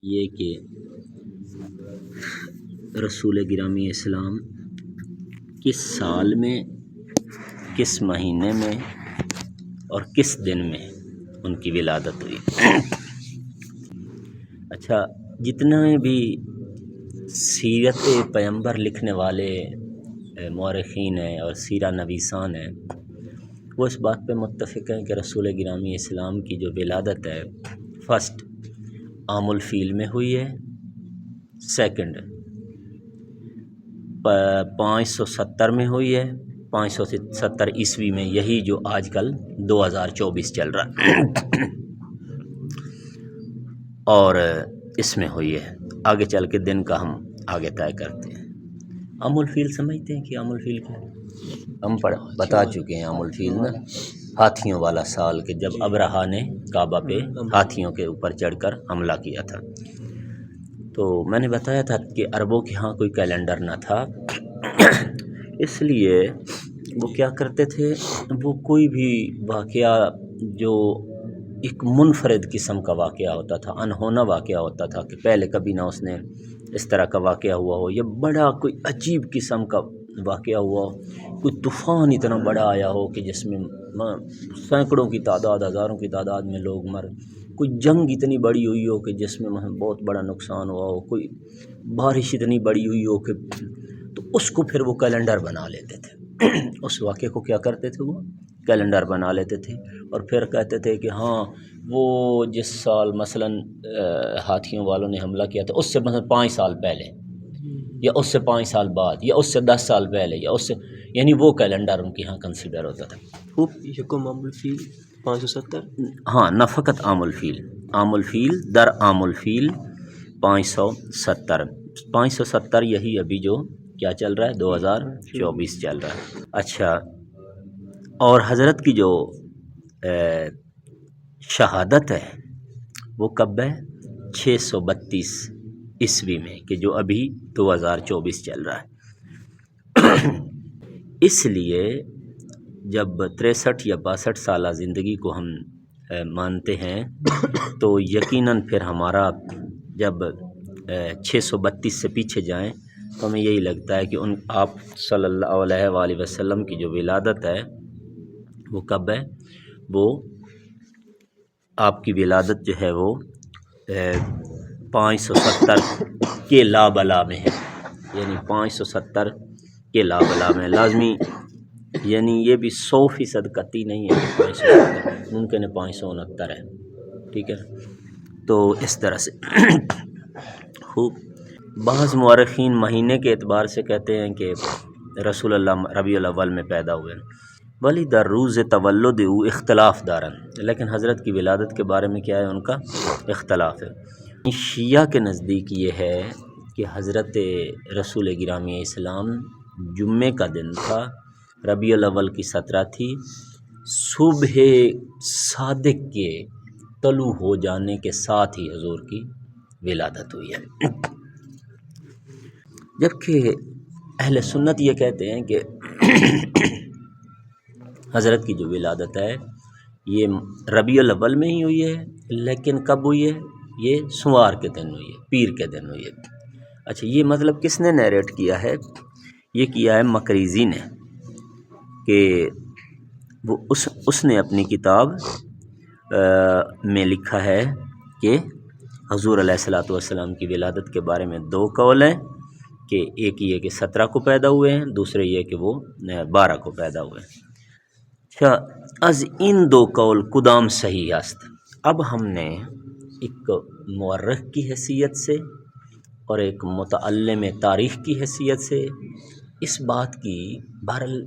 یہ کہ رسول گرامی اسلام کس سال میں، کس مہینے میں اور کس دن میں ان کی ولادت ہوئی۔ اچھا، جتنے بھی سیرت پیغمبر لکھنے والے مورخین ہیں اور سیرہ نویسان ہیں، وہ اس بات پہ متفق ہیں کہ رسول گرامی اسلام کی جو ولادت ہے فرسٹ عام الفیل میں ہوئی ہے، سیکنڈ 570 میں ہوئی ہے، 570 عیسوی میں، یہی جو آج کل 2024 چل رہا ہے اور اس میں ہوئی ہے۔ آگے چل کے دن کا ہم آگے طے کرتے ہیں۔ عام الفیل سمجھتے ہیں کہ عام الفیل کیا ہے؟ ہم بتا چکے ہیں عام الفیل نا، ہاتھیوں والا سال کہ جب ابرہا نے کعبہ پہ ہاتھیوں کے اوپر چڑھ کر حملہ کیا تھا۔ تو میں نے بتایا تھا کہ عربوں کے ہاں کوئی کیلنڈر نہ تھا، اس لیے وہ کیا کرتے تھے، وہ کوئی بھی واقعہ جو ایک منفرد قسم کا واقعہ ہوتا تھا، انہونا واقعہ ہوتا تھا کہ پہلے کبھی نہ اس نے اس طرح کا واقعہ ہوا ہو، یا بڑا کوئی عجیب قسم کا واقعہ ہوا ہو، کوئی طوفان اتنا بڑا آیا ہو کہ جس میں سینکڑوں کی تعداد، ہزاروں کی تعداد میں لوگ مر، کوئی جنگ اتنی بڑی ہوئی ہو کہ جس میں بہت بڑا نقصان ہوا ہو، کوئی بارش اتنی بڑی ہوئی ہو کہ، تو اس کو پھر وہ کیلنڈر بنا لیتے تھے۔ اس واقعے کو کیا کرتے تھے، وہ کیلنڈر بنا لیتے تھے اور پھر کہتے تھے کہ ہاں وہ جس سال مثلاً ہاتھیوں والوں نے حملہ کیا تھا اس سے مثلاً 5 سال پہلے، یا اس سے 5 سال بعد، یا اس سے 10 سال پہلے، یا اس سے، یعنی وہ کیلنڈر ان کے ہاں کنسیڈر ہوتا تھا۔ یکم عام الفیل 570، ہاں، نہ فقط عام الفیل، عام الفیل در عام الفیل 570، 570 یہی ابھی جو کیا چل رہا ہے، 2024 چل رہا ہے۔ اچھا، اور حضرت کی جو شہادت ہے وہ کب ہے، 632 عیسوی میں، کہ جو ابھی 2024 چل رہا ہے۔ اس لیے جب 63 یا 62 سالہ زندگی کو ہم مانتے ہیں تو یقیناً پھر ہمارا جب 632 سے پیچھے جائیں تو ہمیں یہی لگتا ہے کہ آپ صلی اللہ علیہ وآلہ وسلم کی جو ولادت ہے وہ کب ہے، وہ آپ کی ولادت جو ہے وہ 570 کے لابلا میں ہے، یعنی 570 کے لابلا میں لازمی، یعنی یہ بھی 100% قطعی نہیں ہے کہ 570، ممکن ہے 569 ہے، ٹھیک ہے۔ تو اس طرح سے خوب بعض مورخین مہینے کے اعتبار سے کہتے ہیں کہ رسول اللہ ربیع الاول میں پیدا ہوئے، ولی در روز تولد او اختلاف دارن، لیکن حضرت کی ولادت کے بارے میں کیا ہے، ان کا اختلاف ہے۔ شیعہ کے نزدیک یہ ہے کہ حضرت رسول گرامی اسلام جمعے کا دن تھا، ربیع الاول کی 17 تھی، صبح صادق کے طلوع ہو جانے کے ساتھ ہی حضور کی ولادت ہوئی ہے۔ جبکہ اہل سنت یہ کہتے ہیں کہ حضرت کی جو ولادت ہے یہ ربیع الاول میں ہی ہوئی ہے، لیکن کب ہوئی ہے، یہ سوار کے دن ہوئی ہے، پیر کے دن ہوئی ہے۔ اچھا، یہ مطلب کس نے نیریٹ کیا ہے، یہ کیا ہے مقریزی نے، کہ وہ اس نے اپنی کتاب میں لکھا ہے کہ حضور علیہ الصلوۃ والسلام کی ولادت کے بارے میں 2 قول ہیں، کہ ایک یہ کہ 17 کو پیدا ہوئے ہیں، دوسرے یہ کہ وہ 12 کو پیدا ہوئے ہیں۔ اچھا، از ان 2 قول کدام صحیح است۔ اب ہم نے ایک مورخ کی حیثیت سے اور ایک متعلم تاریخ کی حیثیت سے اس بات کی بہرحال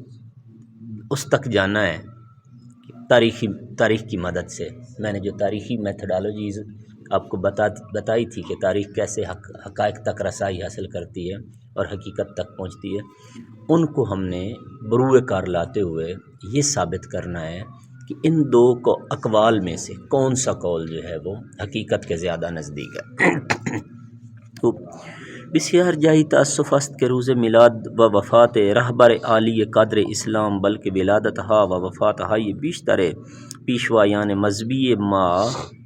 اس تک جانا ہے تاریخ کی مدد سے۔ میں نے جو تاریخی میتھڈالوجیز آپ کو بتائی تھی کہ تاریخ کیسے حقائق تک رسائی حاصل کرتی ہے اور حقیقت تک پہنچتی ہے، ان کو ہم نے بروئے کار لاتے ہوئے یہ ثابت کرنا ہے کہ ان 2 کو اقوال میں سے کون سا قول جو ہے وہ حقیقت کے زیادہ نزدیک ہے۔ تو بسیار جائی تأسف است کہ روز میلاد و وفات رہبر عالی قدر اسلام بلکہ ولادت ہا و وفات ہائی بیشتر پیشوایان مذہبی ما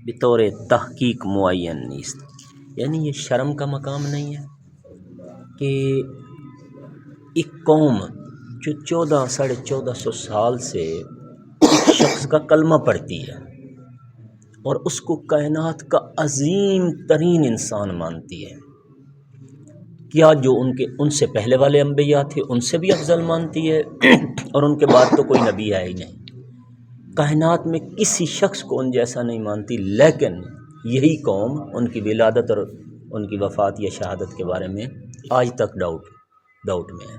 بطور تحقیق معین نیست۔ یعنی یہ شرم کا مقام نہیں ہے کہ ایک قوم جو 1450 سال سے ایک شخص کا کلمہ پڑھتی ہے اور اس کو کائنات کا عظیم ترین انسان مانتی ہے، کیا جو ان سے پہلے والے انبیاء تھے ان سے بھی افضل مانتی ہے اور ان کے بعد تو کوئی نبی ہے ہی نہیں، کائنات میں کسی شخص کو ان جیسا نہیں مانتی، لیکن یہی قوم ان کی ولادت اور ان کی وفات یا شہادت کے بارے میں آج تک ڈاؤٹ میں ہے،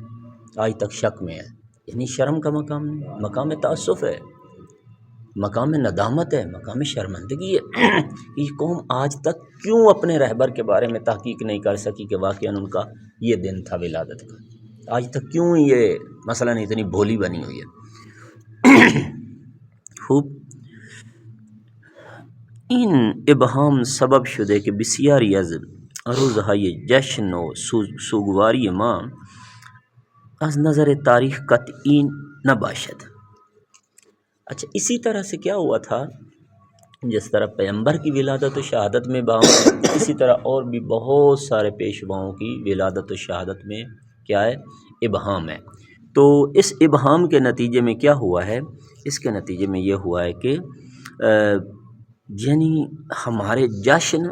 آج تک شک میں ہے۔ یعنی شرم کا مقام نہیں، مقام تأسف ہے، مقام ندامت ہے، مقام شرمندگی ہے۔ یہ قوم آج تک کیوں اپنے رہبر کے بارے میں تحقیق نہیں کر سکی کہ واقعاً ان کا یہ دن تھا ولادت کا؟ آج تک کیوں یہ مثلاً اتنی بھولی بنی ہوئی ہے؟ خوب این ابهام سبب شده که بسیاری از روزهای جشن و سوگواری ما از نظر تاریخ قطعی نباشد۔ اچھا، اسی طرح سے کیا ہوا تھا، جس طرح پیغمبر کی ولادت و شہادت میں ابہام، اسی طرح اور بھی بہت سارے پیشواؤں کی ولادت و شہادت میں کیا ہے، ابہام ہے۔ تو اس ابہام کے نتیجے میں کیا ہوا ہے، اس کے نتیجے میں یہ ہوا ہے کہ یعنی ہمارے جشن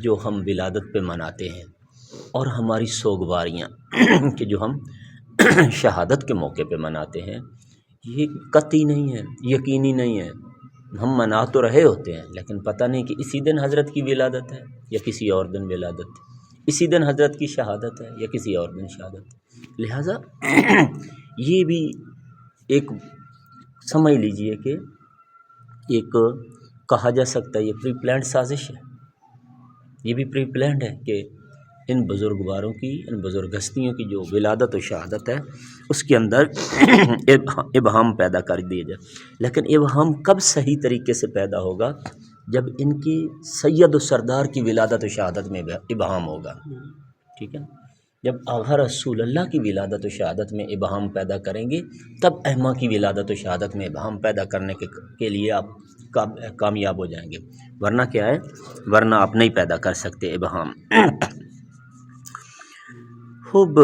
جو ہم ولادت پہ مناتے ہیں اور ہماری سوگواریاں کہ جو ہم شہادت کے موقع پہ مناتے ہیں، یہ قطعی نہیں ہے، یقینی نہیں ہے۔ ہم منا تو رہے ہوتے ہیں لیکن پتہ نہیں کہ اسی دن حضرت کی ولادت ہے یا کسی اور دن ولادت ہے، اسی دن حضرت کی شہادت ہے یا کسی اور دن شہادت ہے۔ لہٰذا یہ بھی ایک سمجھ لیجئے کہ ایک کہا جا سکتا ہے یہ پری پلانڈ سازش ہے، یہ بھی پری پلانڈ ہے کہ ان بزرگواروں کی، ان بزرگ ہستیوں کی جو ولادت و شہادت ہے اس کے اندر ابہام پیدا کر دیا جائے۔ لیکن ابہام کب صحیح طریقے سے پیدا ہوگا؟ جب ان کی سید و سردار کی ولادت و شہادت میں ابہام ہوگا، ٹھیک ہے؟ جب آقا رسول اللہ کی ولادت و شہادت میں ابہام پیدا کریں گے تب ائمہ کی ولادت و شہادت میں ابہام پیدا کرنے کے لیے آپ کامیاب ہو جائیں گے، ورنہ کیا ہے، ورنہ آپ نہیں پیدا کر سکتے ابہام۔ خوب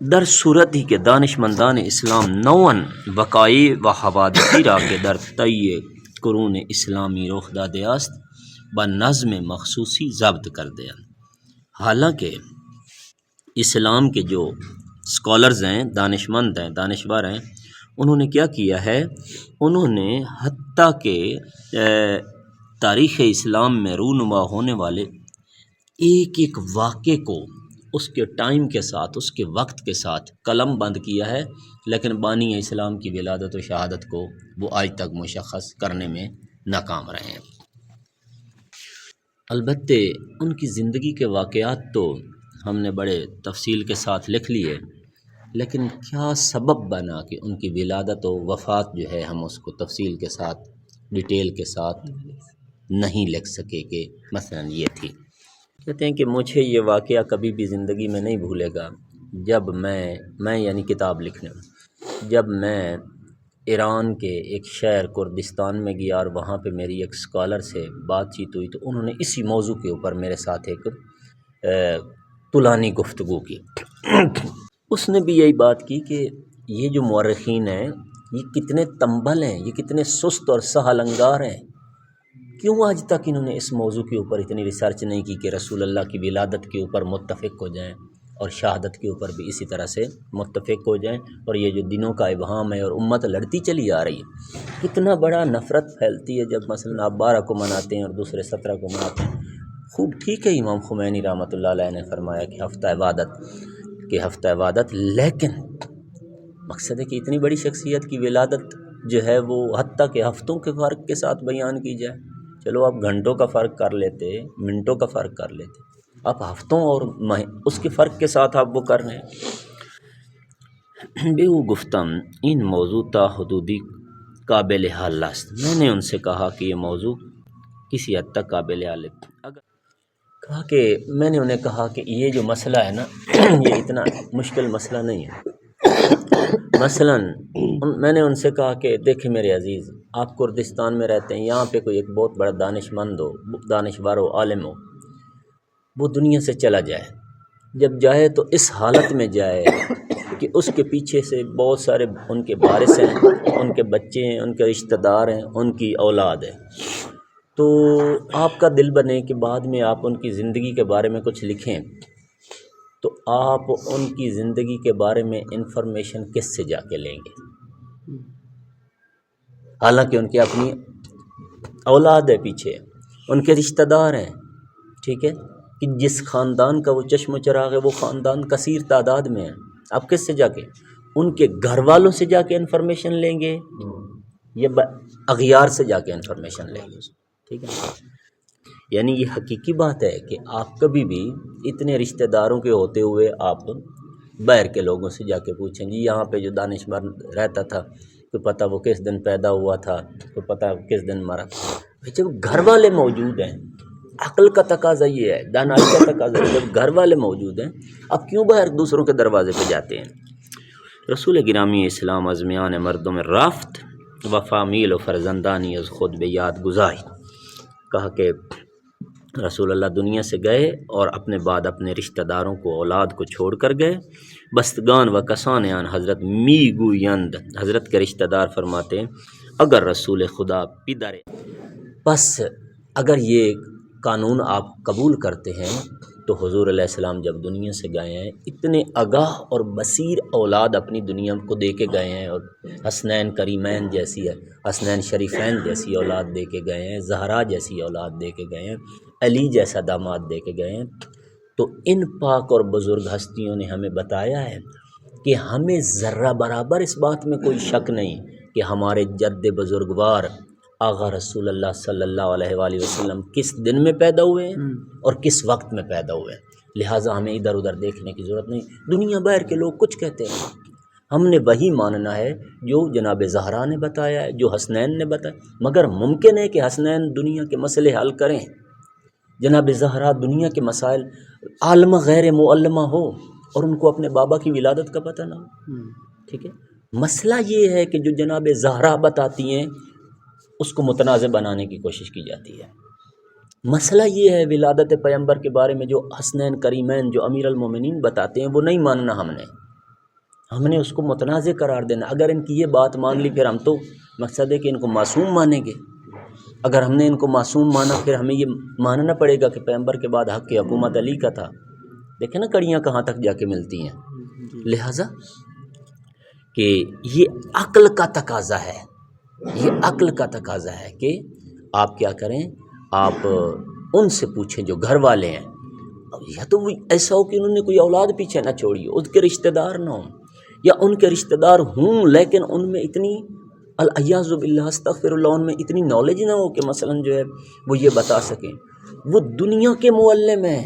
در صورتی کہ دانشمندان اسلام نوعاً وقایع و حوادثی را کہ در طی قرون اسلامی رخ داده است با نظم مخصوصی ضبط کرده اند۔ حالانکہ اسلام کے جو اسکالرز ہیں، دانشمند ہیں، دانشور ہیں، انہوں نے کیا کیا ہے، انہوں نے حتیٰ کہ تاریخ اسلام میں رونما ہونے والے ایک ایک واقعے کو اس کے ٹائم کے ساتھ، اس کے وقت کے ساتھ قلم بند کیا ہے، لیکن بانی اسلام کی ولادت و شہادت کو وہ آج تک مشخص کرنے میں ناکام رہے ہیں۔ البتہ ان کی زندگی کے واقعات تو ہم نے بڑے تفصیل کے ساتھ لکھ لیے، لیکن کیا سبب بنا کہ ان کی ولادت و وفات جو ہے ہم اس کو تفصیل کے ساتھ، ڈیٹیل کے ساتھ نہیں لکھ سکے کہ مثلاً یہ تھی۔ کہتے ہیں کہ مجھے یہ واقعہ کبھی بھی زندگی میں نہیں بھولے گا، جب میں یعنی کتاب لکھنے میں، جب میں ایران کے ایک شہر کردستان میں گیا اور وہاں پہ میری ایک اسکالر سے بات چیت ہوئی تو انہوں نے اسی موضوع کے اوپر میرے ساتھ ایک طولانی گفتگو کی۔ اس نے بھی یہی بات کی کہ یہ جو مورخین ہیں یہ کتنے تنبل ہیں، یہ کتنے سست اور سہل انگار ہیں، کیوں آج تک انہوں نے اس موضوع کے اوپر اتنی ریسرچ نہیں کی کہ رسول اللہ کی ولادت کے اوپر متفق ہو جائیں اور شہادت کے اوپر بھی اسی طرح سے متفق ہو جائیں، اور یہ جو دنوں کا ابہام ہے اور امت لڑتی چلی آ رہی ہے، کتنا بڑا نفرت پھیلتی ہے جب مثلاً آپ 12 کو مناتے ہیں اور دوسرے 17 کو مناتے ہیں۔ خوب ٹھیک ہے، امام خمینی رحمۃ اللہ علیہ نے فرمایا کہ ہفتہ عبادت، لیکن مقصد ہے کہ اتنی بڑی شخصیت کی ولادت جو ہے وہ حتیٰ کہ ہفتوں کے فرق کے ساتھ بیان کی جائے۔ چلو آپ گھنٹوں کا فرق کر لیتے، منٹوں کا فرق کر لیتے، آپ ہفتوں اور اس کے فرق کے ساتھ آپ وہ کر رہے ہیں۔ بیو گفتم این موضوع تا حدودی قابل حل است۔ میں نے ان سے کہا کہ یہ موضوع کسی حد تک قابل حل ہے۔ کہا کہ میں نے انہیں کہا کہ یہ جو مسئلہ ہے نا یہ اتنا مشکل مسئلہ نہیں ہے۔ مثلاً میں نے ان سے کہا کہ دیکھیں میرے عزیز، آپ کردستان میں رہتے ہیں، یہاں پہ کوئی ایک بہت بڑا دانش مند ہو، دانشور ہو، عالم ہو، وہ دنیا سے چلا جائے، جب جائے تو اس حالت میں جائے کہ اس کے پیچھے سے بہت سارے ان کے وارث ہیں، ان کے بچے ہیں، ان کے رشتہ دار ہیں، ان کی اولاد ہے، تو آپ کا دل بنے کہ بعد میں آپ ان کی زندگی کے بارے میں کچھ لکھیں، تو آپ ان کی زندگی کے بارے میں انفارمیشن کس سے جا کے لیں گے؟ حالانکہ ان کی اپنی اولاد ہے پیچھے، ان کے رشتہ دار ہیں، ٹھیک ہے، کہ جس خاندان کا وہ چشم و چراغ ہے وہ خاندان کثیر تعداد میں ہے، آپ کس سے جا کے؟ ان کے گھر والوں سے جا کے انفارمیشن لیں گے یا اغیار سے جا کے انفارمیشن لیں گے؟ ٹھیک ہے، یعنی یہ حقیقی بات ہے کہ آپ کبھی بھی اتنے رشتہ داروں کے ہوتے ہوئے آپ باہر کے لوگوں سے جا کے پوچھیں جی یہاں پہ جو دانشمند رہتا تھا تو پتہ وہ کس دن پیدا ہوا تھا، تو پتہ کس دن مرا، جب گھر والے موجود ہیں، عقل کا تقاضا یہ ہے، دانائی کا تقاضا ہے، جب گھر والے موجود ہیں اب کیوں باہر دوسروں کے دروازے پہ جاتے ہیں؟ رسول گرامی اسلام ازمیان مردوں میں رافت وفا میل و فرزندانی از خود بے یاد گزاری، کہا کہ رسول اللہ دنیا سے گئے اور اپنے بعد اپنے رشتہ داروں کو، اولاد کو چھوڑ کر گئے، بستگان و کسانیان حضرت می گویند، حضرت کے رشتہ دار فرماتے ہیں اگر رسول خدا پدرے، بس اگر یہ قانون آپ قبول کرتے ہیں تو حضور علیہ السلام جب دنیا سے گئے ہیں اتنے آگاہ اور بصیر اولاد اپنی دنیا کو دے کے گئے ہیں، اور حسنین کریمین جیسی ہے، حسنین شریفین جیسی اولاد دے کے گئے ہیں، زہرا جیسی اولاد دے کے گئے ہیں، علی جیسا داماد دے کے گئے ہیں، تو ان پاک اور بزرگ ہستیوں نے ہمیں بتایا ہے کہ ہمیں ذرہ برابر اس بات میں کوئی شک نہیں کہ ہمارے جد بزرگوار آغا رسول اللہ صلی اللہ علیہ وآلہ وسلم کس دن میں پیدا ہوئے ہیں اور کس وقت میں پیدا ہوئے ہیں، لہٰذا ہمیں ادھر ادھر دیکھنے کی ضرورت نہیں، دنیا باہر کے لوگ کچھ کہتے ہیں، ہم نے وہی ماننا ہے جو جناب زہرا نے بتایا ہے، جو حسنین نے بتایا، مگر ممکن ہے کہ حسنین دنیا کے مسئلے حل کریں، جناب زہرا دنیا کے مسائل عالمہ غیر معلمہ ہو اور ان کو اپنے بابا کی ولادت کا پتہ نہ ہو، ٹھیک ہے، مسئلہ یہ ہے کہ جو جناب زہرا بتاتی ہیں اس کو متنازع بنانے کی کوشش کی جاتی ہے، مسئلہ یہ ہے ولادت پیغمبر کے بارے میں جو حسنین کریمین جو امیر المومنین بتاتے ہیں وہ نہیں ماننا، ہم نے اس کو متنازع قرار دینا، اگر ان کی یہ بات مان لی پھر ہم تو مقصد ہے کہ ان کو معصوم مانیں گے، اگر ہم نے ان کو معصوم مانا پھر ہمیں یہ ماننا پڑے گا کہ پیغمبر کے بعد حق کی حکومت علی کا تھا، دیکھیں نا کڑیاں کہاں تک جا کے ملتی ہیں، لہٰذا کہ یہ عقل کا تقاضا ہے، یہ عقل کا تقاضا ہے کہ آپ کیا کریں، آپ ان سے پوچھیں جو گھر والے ہیں، یا تو وہ ایسا ہو کہ انہوں نے کوئی اولاد پیچھے نہ چھوڑی، ان کے رشتہ دار نہ ہوں، یا ان کے رشتہ دار ہوں لیکن ان میں اتنی الیاذ باللہ استغفر اللہ ان میں اتنی نالج نہ ہو کہ مثلا جو ہے وہ یہ بتا سکیں، وہ دنیا کے معلم ہیں،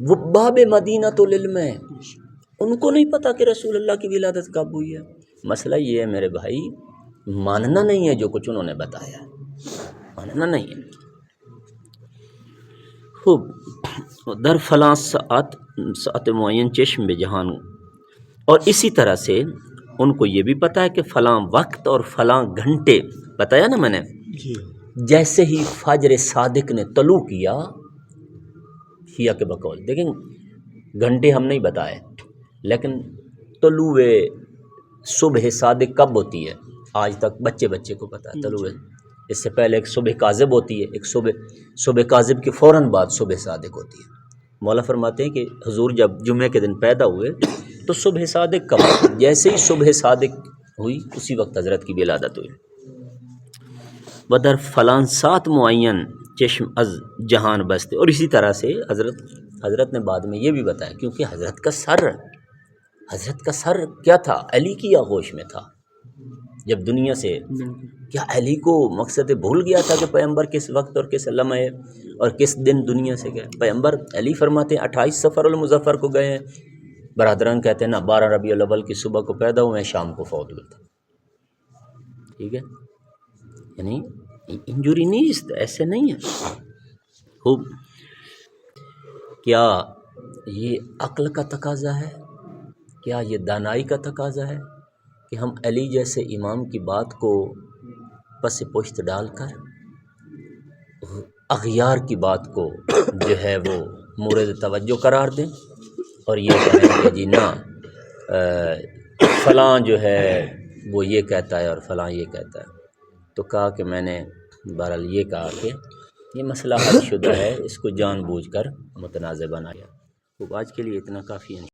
وہ باب مدینہ العلم ہیں، ان کو نہیں پتہ کہ رسول اللہ کی ولادت کب ہوئی ہے، مسئلہ یہ ہے میرے بھائی ماننا نہیں ہے جو کچھ انہوں نے بتایا ہے، ماننا نہیں ہے، خوب در فلاں ساعت معین چشم بے جہان، اور اسی طرح سے ان کو یہ بھی پتہ ہے کہ فلاں وقت اور فلاں گھنٹے، بتایا نا میں نے، جیسے ہی فجر صادق نے طلوع کیا ہیا کے بقول، دیکھیں گھنٹے ہم نہیں بتائے لیکن طلوع صبح صادق کب ہوتی ہے آج تک بچے کو پتہ ہے، طلوع، اس سے پہلے ایک صبح کاذب ہوتی ہے، ایک صبح کاذب کے فوراً بعد صبح صادق ہوتی ہے، مولا فرماتے ہیں کہ حضور جب جمعے کے دن پیدا ہوئے تو صبح صادق کب، جیسے ہی صبح صادق ہوئی اسی وقت حضرت کی ولادت ہوئی، بدر فلان سات معین چشم از جہان بستے، اور اسی طرح سے حضرت نے بعد میں یہ بھی بتایا، کیونکہ حضرت کا سر کیا تھا، علی کی آغوش میں تھا جب دنیا سے، کیا علی کو مقصد بھول گیا تھا کہ پیغمبر کس وقت اور کس لمحے اور کس دن دنیا سے گئے؟ پیغمبر علی فرماتے ہیں 28 صفر المظفر کو گئے ہیں، برادران کہتے ہیں نا 12 ربیع الاول کی صبح کو پیدا ہوئے ہیں، شام کو فوت ہوئے تھے، ٹھیک ہے، یعنی انجوری نہیں، ایسے نہیں ہے، خوب، کیا یہ عقل کا تقاضا ہے، کیا یہ دانائی کا تقاضا ہے کہ ہم علی جیسے امام کی بات کو پس پشت ڈال کر اغیار کی بات کو جو ہے وہ مورد توجہ قرار دیں اور یہ کہیں کہ جی نا فلاں جو ہے وہ یہ کہتا ہے اور فلاں یہ کہتا ہے. تو کہا کہ میں نے بہرحال یہ کہا کہ یہ مسئلہ حل شدہ ہے، اس کو جان بوجھ کر متنازع بنایا. تو آج کے لیے اتنا کافی ہے.